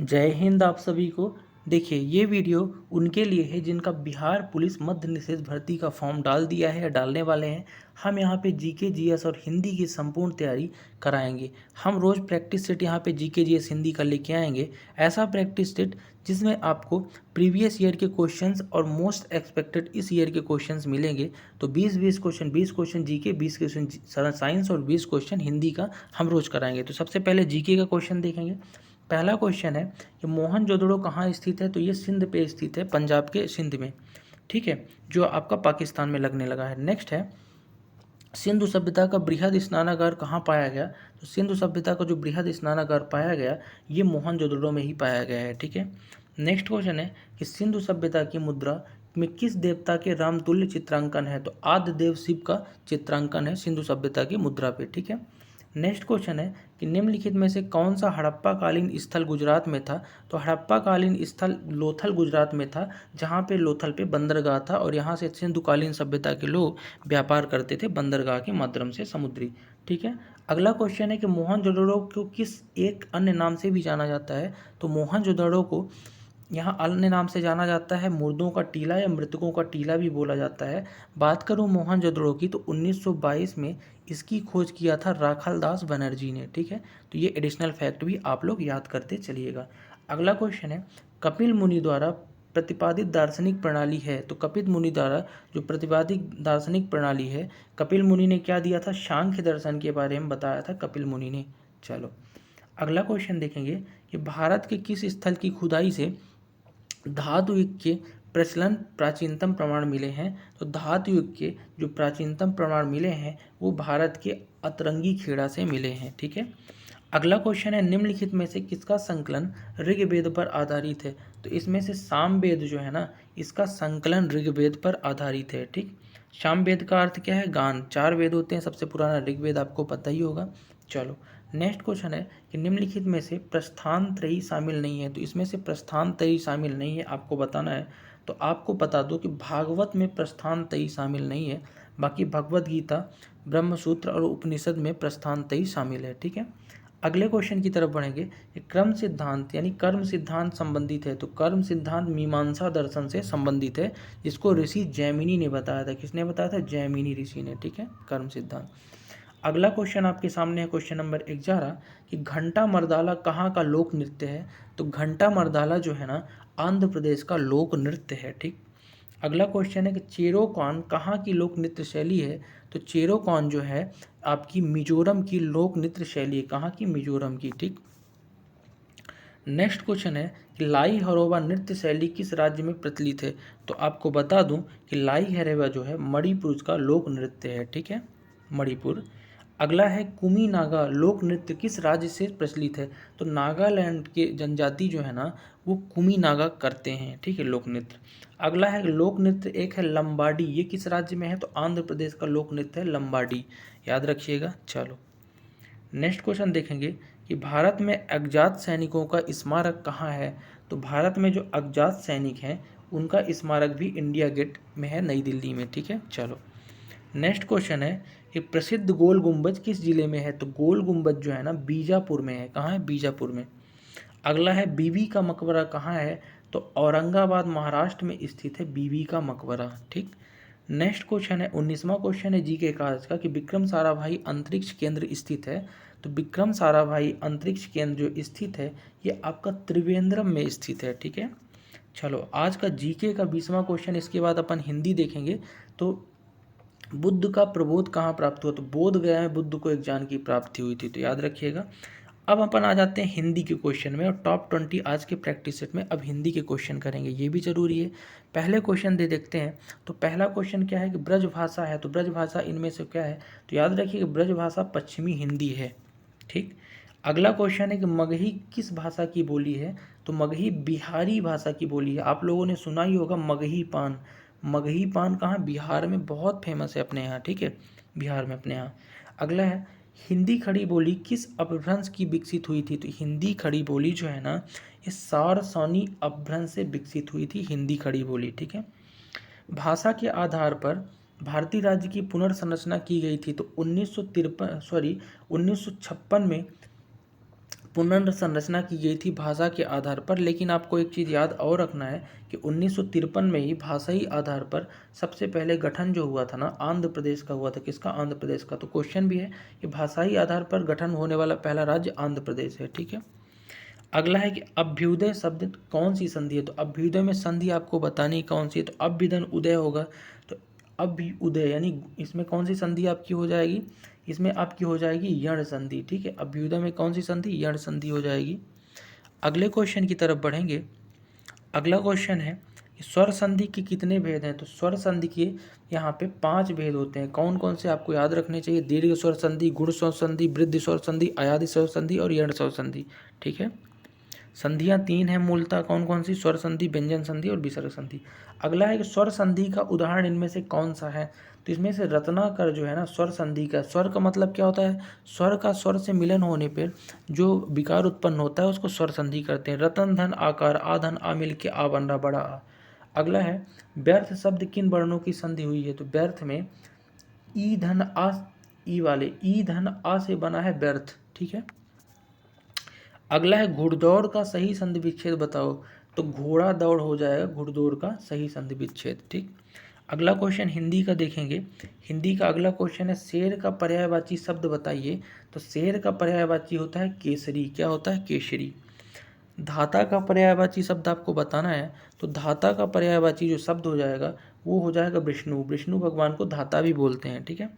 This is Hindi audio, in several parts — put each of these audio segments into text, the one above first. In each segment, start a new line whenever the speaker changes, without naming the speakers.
जय हिंद आप सभी को। देखिए ये वीडियो उनके लिए है जिनका बिहार पुलिस मध्य निषेध भर्ती का फॉर्म डाल दिया है या डालने वाले हैं। हम यहाँ पे जीके जीएस और हिंदी की संपूर्ण तैयारी कराएंगे। हम रोज़ प्रैक्टिस सेट यहाँ पे जीके जीएस हिंदी का लेके आएंगे। ऐसा प्रैक्टिस सेट जिसमें आपको प्रीवियस ईयर के क्वेश्चंस और मोस्ट एक्सपेक्टेड इस ईयर के क्वेश्चंस मिलेंगे। तो 20 question, 20 question GK, 20 question science और 20 क्वेश्चन हिंदी का हम रोज़ कराएंगे। तो सबसे पहले जीके का क्वेश्चन देखेंगे। पहला क्वेश्चन है कि मोहनजोदड़ो कहाँ स्थित है। तो ये सिंध पे स्थित है, पंजाब के सिंध में, ठीक है, जो आपका पाकिस्तान में लगने लगा है। नेक्स्ट है सिंधु सभ्यता का बृहद स्नानागार कहाँ पाया गया। तो सिंधु सभ्यता का जो बृहद स्नानागार पाया गया ये मोहनजोदड़ो में ही पाया गया है, ठीक है। नेक्स्ट क्वेश्चन है कि सिंधु सभ्यता की मुद्रा में किस देवता के रामतुल्य चित्रांकन है। तो आद्य देव शिव का चित्रांकन है सिंधु सभ्यता की मुद्रा पे, ठीक है। नेक्स्ट क्वेश्चन है कि निम्नलिखित में से कौन सा हड़प्पा कालीन स्थल गुजरात में था। तो हड़प्पा कालीन स्थल लोथल गुजरात में था, जहाँ पे लोथल पे बंदरगाह था और यहाँ से सिंधुकालीन सभ्यता के लोग व्यापार करते थे बंदरगाह के माध्यम से समुद्री, ठीक है। अगला क्वेश्चन है कि मोहनजोदड़ो को किस एक अन्य नाम से भी जाना जाता है। तो मोहनजोदड़ो को यहाँ अन्य नाम से जाना जाता है मुर्दों का टीला या मृतकों का टीला भी बोला जाता है। बात करूँ मोहनजोदड़ो की तो 1922 में इसकी खोज किया था राखालदास बनर्जी ने, ठीक है। तो ये एडिशनल फैक्ट भी आप लोग याद करते चलिएगा। अगला क्वेश्चन है कपिल मुनि द्वारा प्रतिपादित दार्शनिक प्रणाली है। तो कपिल मुनि द्वारा जो प्रतिपादित दार्शनिक प्रणाली है, कपिल मुनि ने क्या दिया था, सांख्य दर्शन के बारे में बताया था कपिल मुनि ने। चलो अगला क्वेश्चन देखेंगे कि भारत के किस स्थल की खुदाई से धातु युग के प्रचलन प्राचीनतम प्रमाण मिले हैं। तो धातु युग के जो प्राचीनतम प्रमाण मिले हैं वो भारत के अतरंगी खेड़ा से मिले हैं, ठीक है। अगला क्वेश्चन है निम्नलिखित में से किसका संकलन ऋग्वेद पर आधारित है। तो इसमें से सामवेद जो है ना, इसका संकलन ऋग्वेद पर आधारित है, ठीक। सामवेद का अर्थ क्या है, गान। 4 वेद होते हैं, सबसे पुराना ऋग्वेद आपको पता ही होगा। चलो नेक्स्ट क्वेश्चन है कि निम्नलिखित में से प्रस्थान त्रयी शामिल नहीं है। तो इसमें से प्रस्थान त्रयी शामिल नहीं है, आपको बताना है। तो आपको बता दो कि भागवत में प्रस्थान त्रयी शामिल नहीं है, बाकी भगवत गीता, ब्रह्मसूत्र और उपनिषद में प्रस्थान त्रयी शामिल है, ठीक है। अगले क्वेश्चन की तरफ बढ़ेंगे। क्रम सिद्धांत यानी कर्म सिद्धांत संबंधित है। तो कर्म सिद्धांत मीमांसा दर्शन से संबंधित है, जिसको ऋषि जैमिनी ने बताया था। किसने बताया था, जैमिनी ऋषि ने, ठीक है, कर्म सिद्धांत। अगला क्वेश्चन आपके सामने है क्वेश्चन नंबर 11 कि घंटा मर्दाला कहाँ का लोक नृत्य है। तो घंटा मर्दाला जो है ना, आंध्र प्रदेश का लोक नृत्य है, ठीक। अगला क्वेश्चन है कि चेरोकॉन कहाँ की लोक नृत्य शैली है। तो चेरोकॉन जो है आपकी मिजोरम की लोक नृत्य शैली है। कहाँ की, मिजोरम की, ठीक। नेक्स्ट क्वेश्चन है कि लाई हरोबा नृत्य शैली किस राज्य में प्रचलित है। तो आपको बता दूं कि लाई हरोबा जो है मणिपुर का लोक नृत्य है, ठीक है, मणिपुर। अगला है कुमी नागा लोक नृत्य किस राज्य से प्रचलित है। तो नागालैंड के जनजाति जो है ना वो कुमी नागा करते हैं, ठीक है, लोक नृत्य। अगला है लोक नृत्य एक है लंबाडी, ये किस राज्य में है। तो आंध्र प्रदेश का लोक नृत्य है लंबाडी, याद रखिएगा। चलो नेक्स्ट क्वेश्चन देखेंगे कि भारत में अज्ञात सैनिकों का स्मारक कहाँ है। तो भारत में जो अज्ञात सैनिक हैं उनका स्मारक भी इंडिया गेट में है, नई दिल्ली में, ठीक है। चलो नेक्स्ट क्वेश्चन है कि प्रसिद्ध गोल गुंबज किस जिले में है। तो गोल गुंबज जो है ना बीजापुर में है। कहाँ है, बीजापुर में। अगला है बीबी का मकबरा कहाँ है। तो औरंगाबाद महाराष्ट्र में स्थित है बीबी का मकबरा, ठीक। नेक्स्ट क्वेश्चन है 19वां क्वेश्चन है जीके काज का कि विक्रम साराभाई अंतरिक्ष केंद्र स्थित है। तो विक्रम साराभाई अंतरिक्ष केंद्र जो स्थित है ये आपका त्रिवेंद्रम में स्थित है, ठीक है। चलो आज का जीके का 20वां क्वेश्चन, इसके बाद अपन हिंदी देखेंगे। तो बुद्ध का प्रबोध कहाँ प्राप्त हुआ। तो बोध गया में बुद्ध को एक ज्ञान की प्राप्ति हुई थी, तो याद रखिएगा। अब अपन आ जाते हैं हिंदी के क्वेश्चन में और टॉप 20 आज के प्रैक्टिस सेट में अब हिंदी के क्वेश्चन करेंगे, ये भी जरूरी है। पहले क्वेश्चन दे देखते हैं। तो पहला क्वेश्चन क्या है कि ब्रज भाषा है। तो ब्रज भाषा इनमें से क्या है। तो याद रखिए ब्रज भाषा पश्चिमी हिंदी है, ठीक। अगला क्वेश्चन है कि मगही किस भाषा की बोली है। तो मगही बिहारी भाषा की बोली है। आप लोगों ने सुना ही होगा मगही पान। मगही पान कहाँ, बिहार में बहुत फेमस है अपने यहाँ, ठीक है, बिहार में अपने यहाँ। अगला है हिंदी खड़ी बोली किस अपभ्रंश की विकसित हुई थी। तो हिंदी खड़ी बोली जो है ना ये सारसौनी अपभ्रंश से विकसित हुई थी हिंदी खड़ी बोली, ठीक है। भाषा के आधार पर भारतीय राज्य की पुनर्संरचना की गई थी। तो 1956 में पुनर्संरचना की गई थी भाषा के आधार पर। लेकिन आपको एक चीज़ याद और रखना है कि 1953 में ही भाषाई आधार पर सबसे पहले गठन जो हुआ था ना, आंध्र प्रदेश का हुआ था। किसका? आंध्र प्रदेश का। तो क्वेश्चन भी है कि भाषाई आधार पर गठन होने वाला पहला राज्य आंध्र प्रदेश है। ठीक है। अगला है कि अभ्युदय शब्द कौन सी संधि है? तो अभ्युदय में संधि आपको बतानी कौन सी है? तो अभ्युदय उदय होगा। तो अभ्युदय यानी इसमें कौन सी संधि आपकी हो जाएगी? इसमें आपकी हो जाएगी यण संधि। ठीक है। अभ्युदय में कौन सी संधि? यण संधि हो जाएगी। अगले क्वेश्चन की तरफ बढ़ेंगे। अगला क्वेश्चन है कि स्वर संधि के कितने भेद हैं? तो स्वर संधि के यहाँ पे 5 भेद होते हैं। कौन कौन से आपको याद रखने चाहिए? दीर्घ स्वर संधि, गुण स्वर संधि, वृद्धि स्वर संधि, अयादि स्वर संधि और यण स्वर संधि। ठीक है। संधियां 3 हैं मूलतः। कौन कौन सी? स्वर संधि, व्यंजन संधि और विसर्ग संधि। अगला है कि स्वर संधि का उदाहरण इनमें से कौन सा है? तो इसमें से रत्नाकर जो है ना, स्वर संधि का, स्वर का मतलब क्या होता है? स्वर का स्वर से मिलन होने पर जो विकार उत्पन्न होता है उसको स्वर संधि करते हैं। रतन धन आकार, आधन आ मिल के आ बन रहा बड़ा आ। अगला है व्यर्थ शब्द किन वर्णों की संधि हुई है? तो व्यर्थ में ई धन आ, ई वाले ई धन आ से बना है व्यर्थ। ठीक है। अगला है घुड़दौड़ का सही संधि विच्छेद बताओ। तो घोड़ा दौड़ हो जाएगा घुड़दौड़ का सही संधि विच्छेद। ठीक। अगला क्वेश्चन हिंदी का देखेंगे। हिंदी का अगला क्वेश्चन है शेर का पर्यायवाची शब्द बताइए। तो शेर का पर्यायवाची होता है केसरी। क्या होता है? केसरी। धाता का पर्यायवाची शब्द आपको बताना है। तो धाता का पर्यायवाची जो शब्द हो जाएगा वो हो जाएगा विष्णु। विष्णु भगवान को धाता भी बोलते हैं। ठीक है।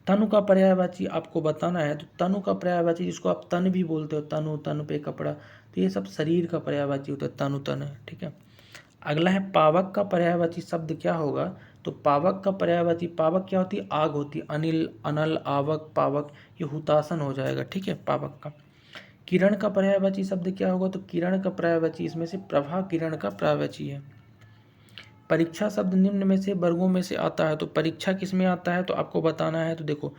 तनु का पर्यायवाची आपको बताना है। तो तनु का पर्यायवाची जिसको आप तन भी बोलते हो, तनु, तन पे कपड़ा, तो ये सब शरीर का पर्यायवाची होता है, तनु तन। ठीक है। अगला है पावक का पर्यायवाची शब्द क्या होगा? तो पावक का पर्यायवाची, पावक क्या होती है? आग होती है। अनिल, अनल, आवक, पावक, ये हुतासन हो जाएगा। ठीक है। पावक का। किरण का पर्यायवाची शब्द क्या होगा? तो किरण का पर्यायवाची इसमें से प्रभा किरण का पर्यायवाची है। परीक्षा शब्द निम्न में से वर्गों में से आता है। तो परीक्षा किस में आता है? तो आपको बताना है। तो देखो,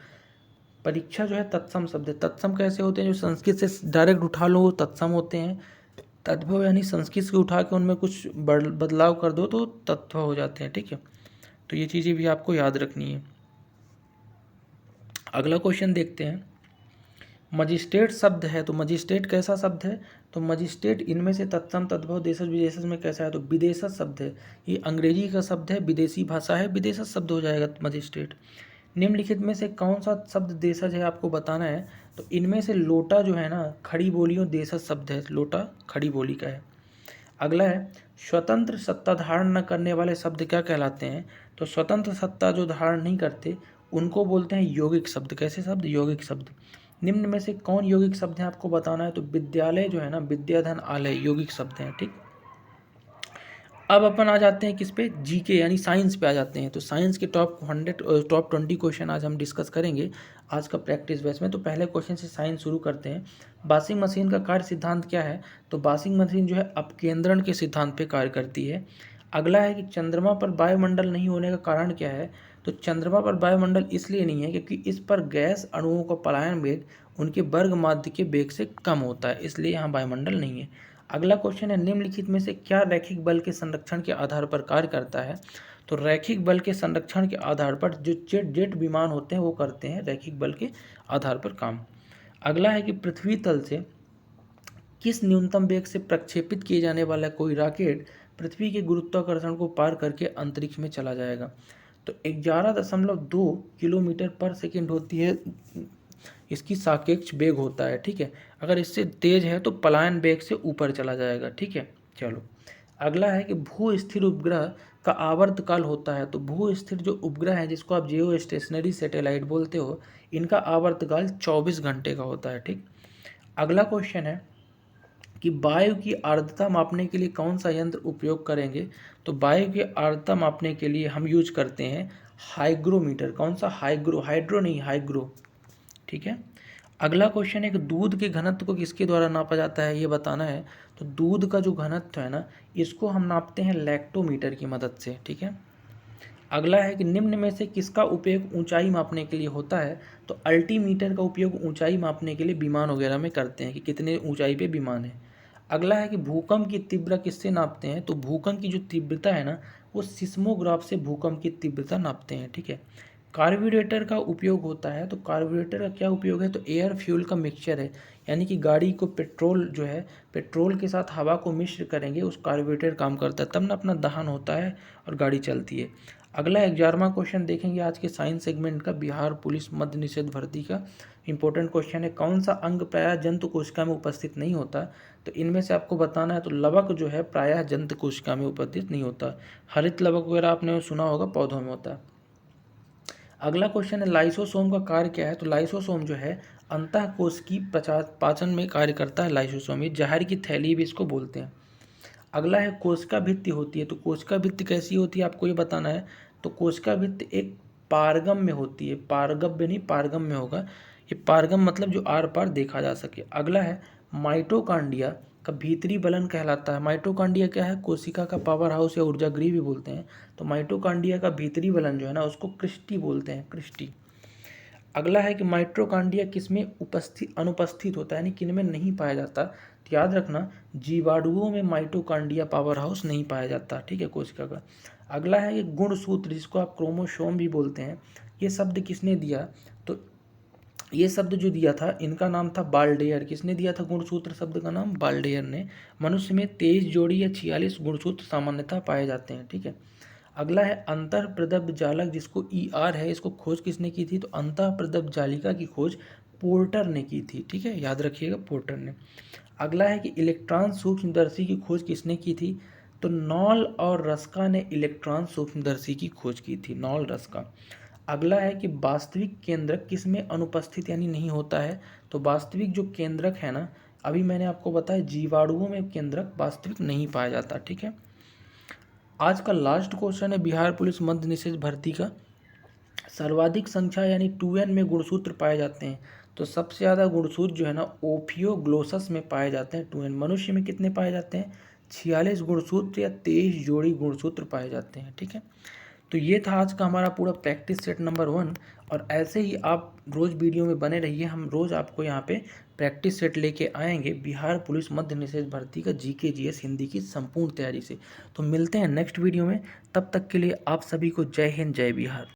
परीक्षा जो है तत्सम शब्द है। तत्सम कैसे होते हैं? जो संस्कृत से डायरेक्ट उठा लो वो तत्सम होते हैं। तद्भव यानी संस्कृत से उठा के उनमें कुछ बदलाव कर दो तो तत्व हो जाते हैं। ठीक है। तो ये चीज़ें भी आपको याद रखनी है। अगला क्वेश्चन देखते हैं। मजिस्ट्रेट शब्द है। तो मजिस्ट्रेट कैसा शब्द है? तो मजिस्ट्रेट इनमें से तत्सम, तद्भव, देशज, विदेशज में कैसा है? तो विदेशज शब्द है। ये अंग्रेजी का शब्द है, विदेशी भाषा है, विदेशज शब्द हो जाएगा मजिस्ट्रेट। निम्नलिखित में से कौन सा शब्द देशज है आपको बताना है। तो इनमें से लोटा जो है ना, खड़ी बोलियों देशज शब्द है। लोटा खड़ी बोली का है। अगला है स्वतंत्र सत्ता धारण न करने वाले शब्द क्या कहलाते हैं? तो स्वतंत्र सत्ता जो धारण नहीं करते उनको बोलते हैं यौगिक शब्द। कैसे शब्द? यौगिक शब्द। निम्न में से कौन यौगिक शब्द है आपको बताना है। तो विद्यालय जो है ना, विद्याधन आलय, यौगिक शब्द हैं। ठीक। अब अपन आ जाते हैं किस पे? जीके यानी साइंस पे आ जाते हैं। तो साइंस के टॉप 20 क्वेश्चन आज हम डिस्कस करेंगे आज का प्रैक्टिस बेस में। तो पहले क्वेश्चन से साइंस शुरू करते हैं। वॉशिंग मशीन का कार्य सिद्धांत क्या है? तो वॉशिंग मशीन जो है अपकेंद्रण के सिद्धांत पे कार्य करती है। अगला है कि चंद्रमा पर वायुमंडल नहीं होने का कारण क्या है? तो चंद्रमा पर वायुमंडल इसलिए नहीं है क्योंकि इस पर गैस अणुओं का पलायन वेग उनके वर्ग माध्य के वेग से कम होता है, इसलिए यहाँ वायुमंडल नहीं है। अगला क्वेश्चन है निम्नलिखित में से क्या रैखिक बल के संरक्षण के आधार पर कार्य करता है? तो रैखिक बल के संरक्षण के आधार पर जो जेट विमान होते हैं वो करते हैं रैखिक बल के आधार पर काम। अगला है कि पृथ्वी तल से किस न्यूनतम वेग से प्रक्षेपित किए जाने वाला कोई रॉकेट पृथ्वी के गुरुत्वाकर्षण को पार करके अंतरिक्ष में चला जाएगा? तो 11.2 किलोमीटर पर सेकेंड होती है इसकी सापेक्ष वेग होता है। ठीक है। अगर इससे तेज है तो पलायन वेग से ऊपर चला जाएगा। ठीक है। चलो, अगला है कि भू स्थिर उपग्रह का आवर्तकाल होता है। तो भू स्थिर जो उपग्रह है जिसको आप जियो स्टेशनरी सैटेलाइट बोलते हो, इनका आवर्तकाल 24 घंटे का होता है। ठीक। अगला क्वेश्चन है कि वायु की आर्द्रता मापने के लिए कौन सा यंत्र उपयोग करेंगे? तो वायु की आर्द्रता मापने के लिए हम यूज करते हैं हाइग्रोमीटर। कौन सा? हाइग्रो, हाइड्रो नहीं, हाइग्रो। ठीक है। अगला क्वेश्चन है कि दूध के घनत्व को किसके द्वारा नापा जाता है, ये बताना है। तो दूध का जो घनत्व है ना, इसको हम नापते हैं लैक्टोमीटर की मदद से। ठीक है। अगला है कि निम्न में से किसका उपयोग ऊंचाई मापने के लिए होता है? तो अल्टीमीटर का उपयोग ऊंचाई मापने के लिए विमान वगैरह में करते हैं कि कितने ऊंचाई पे विमान है। अगला है कि भूकंप की तीव्रता किससे नापते हैं? तो भूकंप की जो तीव्रता है ना, वो सिस्मोग्राफ से भूकंप की तीव्रता नापते हैं। ठीक है। कार्बोरेटर का उपयोग होता है, तो कार्बोरेटर का क्या उपयोग है, तो एयर फ्यूल का मिक्सचर है, यानी कि गाड़ी को पेट्रोल जो है पेट्रोल के साथ हवा को मिश्र करेंगे, उस कार्बोरेटर काम करता है, तब ना अपना दहन होता है और गाड़ी चलती है। अगला 11वां क्वेश्चन देखेंगे आज के साइंस सेगमेंट का, बिहार पुलिस मद्य निषेध भर्ती का इंपॉर्टेंट क्वेश्चन है, कौन सा अंग प्रायः जंतु कोशिका में उपस्थित नहीं होता, तो इनमें से आपको बताना है, तो लवक जो है प्रायः जंतु कोशिका में उपस्थित नहीं होता। हरित लवक वगैरह आपने सुना होगा, पौधों में होता है। अगला क्वेश्चन है लाइसोसोम का कार्य क्या है, तो लाइसोसोम जो है अंतःकोश की पाचन में कार्य करता है। लाइसोसोम ये जहर की थैली भी इसको बोलते हैं। अगला है कोशिका भित्ति होती है, तो कोशिका भित्ति कैसी होती है आपको ये बताना है, तो कोशिका भित्ति एक पारगम में होती है, पारगम्य नहीं पारगम में होगा, ये पारगम मतलब जो आर पार देखा जा सके। अगला है माइटोकांड्रिया का भीतरी बलन कहलाता है। माइटोकांड्रिया क्या है, कोशिका का पावर हाउस या ऊर्जा गृह भी बोलते हैं, तो माइटोकांड्रिया का भीतरी बलन जो है ना उसको क्रिस्टी बोलते हैं, क्रिस्टी। अगला है कि माइटोकांड्रिया किसमें अनुपस्थित होता है, यानी किन में नहीं पाया जाता, तो याद रखना जीवाणुओं में माइटोकांड्रिया पावर हाउस नहीं पाया जाता, ठीक है, कोशिका का। अगला है कि गुणसूत्र, जिसको आप क्रोमोसोम भी बोलते हैं, ये शब्द किसने दिया, तो ये शब्द जो दिया था इनका नाम था बाल्डेयर। किसने दिया था गुणसूत्र शब्द का नाम, बाल्डेयर ने। मनुष्य में 23 जोड़ी या 46 गुणसूत्र सामान्यतः पाए जाते हैं, ठीक है। अगला है अंतर प्रदब्ध जालक, जिसको ER है, इसको खोज किसने की थी, तो अंतः प्रदब्ध जालिका की खोज पोर्टर ने की थी, ठीक है, याद रखिएगा पोर्टर ने। अगला है कि इलेक्ट्रॉन सूक्ष्मदर्शी की खोज किसने की थी, तो नॉल और रस्का ने इलेक्ट्रॉन सूक्ष्मदर्शी की खोज की थी, नॉल रस्का। अगला है कि वास्तविक केंद्रक किसमें अनुपस्थित यानी नहीं होता है, तो वास्तविक जो केंद्रक है ना, अभी मैंने आपको बताया जीवाणुओं में केंद्रक वास्तविक नहीं पाया जाता, ठीक है। आज का लास्ट क्वेश्चन है बिहार पुलिस मद्य निषेध भर्ती का, सर्वाधिक संख्या यानी 2N में गुणसूत्र पाए जाते हैं, तो सबसे ज़्यादा गुणसूत्र जो है ना ओफियोग्लोसस में पाए जाते हैं 2N। मनुष्य में कितने पाए जाते हैं, 46 गुणसूत्र या 23 जोड़ी गुणसूत्र पाए जाते हैं, ठीक है। तो ये था आज का हमारा पूरा प्रैक्टिस सेट नंबर 1, और ऐसे ही आप रोज़ वीडियो में बने रहिए, हम रोज़ आपको यहाँ पे प्रैक्टिस सेट लेके आएंगे बिहार पुलिस मद्य निषेध भर्ती का GK GS हिंदी की संपूर्ण तैयारी से। तो मिलते हैं नेक्स्ट वीडियो में, तब तक के लिए आप सभी को जय हिंद, जय बिहार।